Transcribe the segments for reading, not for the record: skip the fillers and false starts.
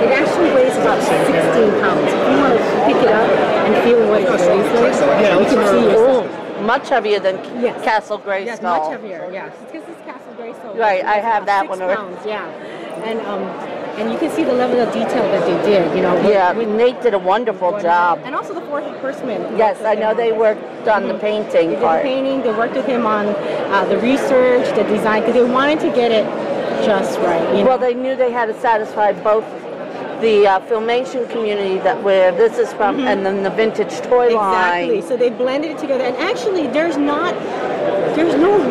it actually weighs about 16 pounds. If you want to pick it up and feel what it weighs like, you can see yourself. Much heavier than Castle Grayskull. Yes, much heavier, yes. Because it's Castle Grayskull. Right, I have that one already. Pounds, yeah. And you can see the level of detail that they did, you know. Nate did a wonderful job. And also the fourth horseman. Yes, I know they worked on the painting part. They did the painting, they worked with him on the research, the design, because they wanted to get it just right. You know? Well, they knew they had to satisfy both the filmation community where this is from, and then the vintage toy line. Exactly. So they blended it together, and actually, there's no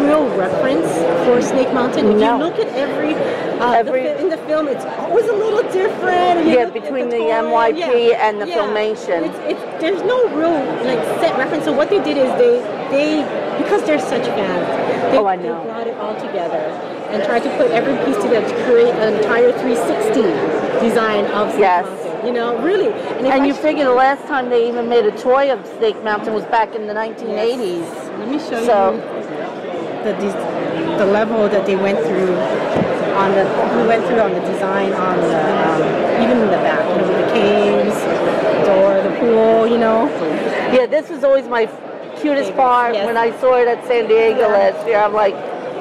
real reference for Snake Mountain. If you look at every in the film, it's always a little different. Between the MYP and the filmation, there's no real set reference. So what they did is they because they're such fans, they brought it all together and tried to put every piece together to create an entire 360 design of Snake Mountain. You know, really. And you figure the last time they even made a toy of Snake Mountain was back in the 1980s. Yes. Let me show you the level that they went through on the design on the even in the back, you know, with the caves, the door, the pool, you know. Yeah, this was always my cutest part when I saw it at San Diego last year. I'm like,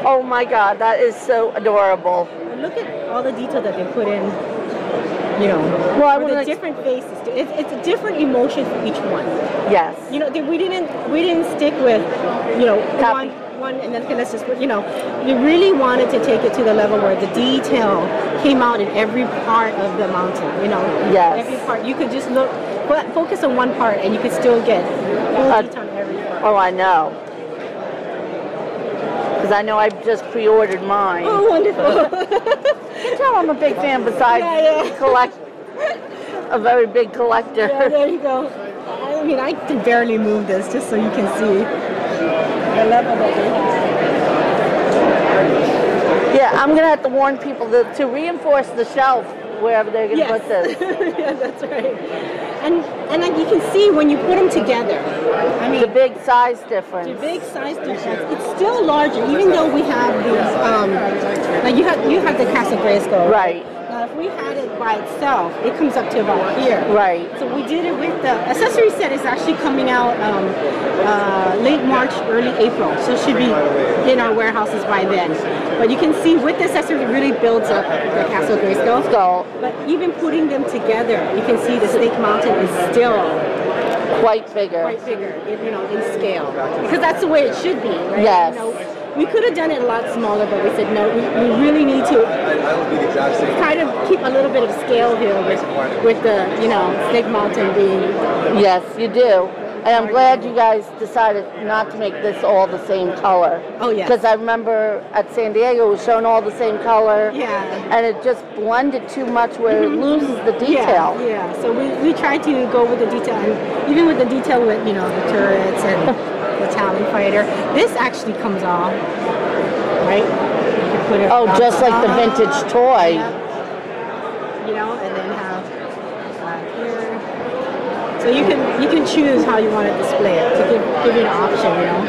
oh my God, that is so adorable. And look at all the detail that they put in, you know, for the different faces. It's a different emotion for each one. Yes. You know, we didn't stick with, you know, one and then let's just, you know, we really wanted to take it to the level where the detail came out in every part of the mountain, you know. Yes. Every part. You could just focus on one part and you could still get full detail on every part. Oh, I know. Because I know I've just pre-ordered mine. Oh, wonderful. You tell I'm a big fan besides a very big collector. Yeah, there you go. I mean, I can barely move this just so you can see the level that they have. Yeah, I'm going to have to warn people to reinforce the shelf wherever they're going to put this. Yeah, that's right. And like you can see when you put them together, I mean, the big size difference. The big size difference. It's still larger, even though we have these. Like you have the Castle Grayskull. Right. Now, if we had it by itself, it comes up to about here. Right. So we did it with the accessory set. Is actually coming out late March, early April. So it should be in our warehouses by then. But you can see with the accessory, it really builds up the Castle Grayskull. But even putting them together, you can see the Snake Mountain is still quite bigger, you know, in scale. Because that's the way it should be, right? Yes. You know, we could have done it a lot smaller, but we said no. We really need to try to keep a little bit of scale here with the, you know, Snake Mountain being. Yes, you do. And I'm glad you guys decided not to make this all the same color. Oh, yes. Because I remember at San Diego it was shown all the same color. Yeah. And it just blended too much where it loses the detail. Yeah. So we tried to go with the detail, and even with the detail with, you know, the turrets and the Talon Fighter. This actually comes off, right? You can put it just like the vintage toy. Yeah. You know, and then have here. So you can choose how you want to display it to give you an option, you know.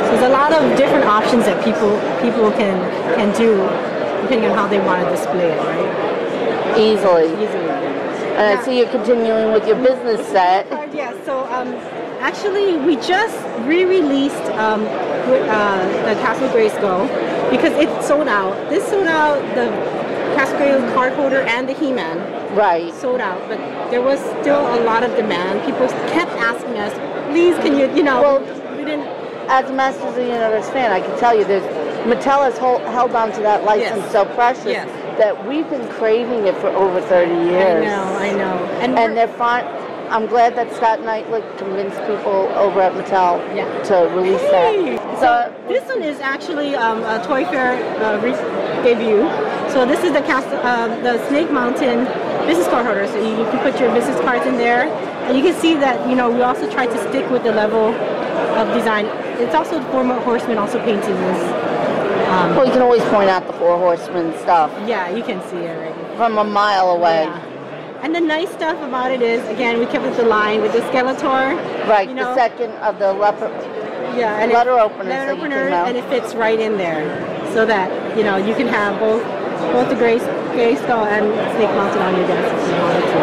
So there's a lot of different options that people can do depending on how they want to display it, right? Easily. And I see you're continuing with your business set. Yeah. So actually, we just re-released the Castle Grayskull because it sold out. This sold out the Castle Grayskull card holder and the He-Man. Right. Sold out, but there was still a lot of demand. People kept asking us, please, can you know? Well, we didn't. As a Masters of the Universe fan, I can tell you Mattel has held on to that license so precious that we've been craving it for over 30 years. I know. And they're fine. I'm glad that Scott Knightley convinced people over at Mattel to release that. So this one is actually a Toy Fair debut. So this is the Snake Mountain business card holder. So you can put your business cards in there, and you can see that, you know, we also tried to stick with the level of design. It's also the 4 Horsemen also painted this. Well, you can always point out the 4 Horsemen stuff. Yeah, you can see it right from a mile away. Yeah. And the nice stuff about it is, again, we kept with the line with the Skeletor. Right, the second of the letter openers. And it fits right in there, so that, you know, you can have both both the Grayskull and Snake Mountain on your desk if you wanted to.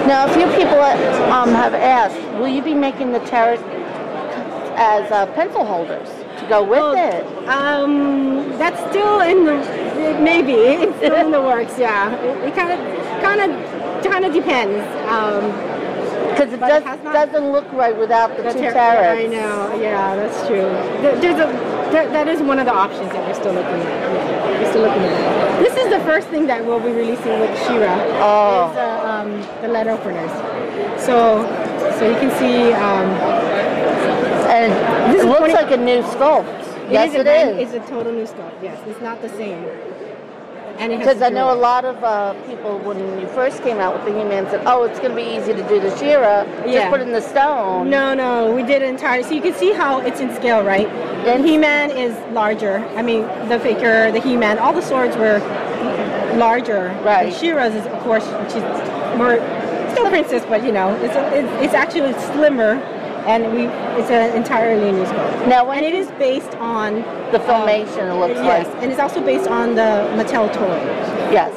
Now, a few people have asked, will you be making the tarot as pencil holders to go with it? That's still in the maybe it's still in the works. Yeah, it kind of depends. Because it doesn't look right without the two tarots. I know. Yeah, that's true. That is one of the options that we're still looking at. Yeah, we're still looking at. This is the first thing that we'll be releasing with She-Ra. Oh. Is the letter openers. So you can see. And it looks like a new sculpt. Yes, it is. It's a total new sculpt. Yes, it's not the same. Because I know a lot of people, when you first came out with the He-Man, said, "Oh, it's going to be easy to do the She-Ra. Just put it in the stone." No, we did it entirely. So you can see how it's in scale, right? And He-Man is larger. I mean, the figure, the He-Man, all the swords were larger. Right. And She-Ra's is, of course, she's more still princess, but it's actually slimmer. And it's an entirely new sculpt. Now, and it is based on the Filmation. It looks like. Yes, and it's also based on the Mattel toy. Yes,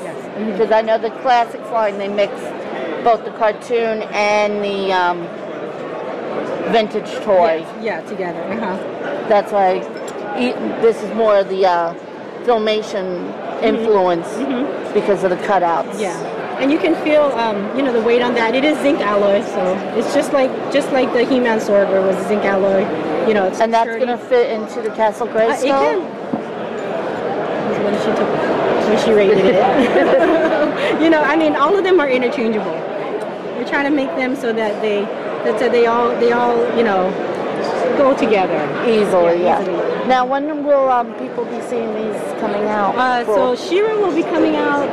because I know the Classics line they mixed both the cartoon and the vintage toy. Yes. Yeah, together. That's why this is more of the Filmation influence because of the cutouts. Yeah. And you can feel, the weight on that. It is zinc alloy, so it's just like the He-Man sword where it was zinc alloy. It's and that's going to fit into the Castle Grayskull? It can. When she rated it. All of them are interchangeable. We're trying to make them so that they all go together easily. Yeah. Now, when will people be seeing these coming out? So She-Ra will be coming out.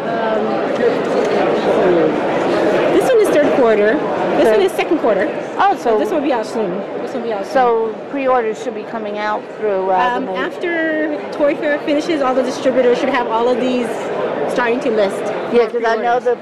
This one is third quarter. This one is second quarter. Oh, so this will be out soon. So pre-orders should be coming out through. After Toy Fair finishes, all the distributors should have all of these starting to list. Yeah, because I know the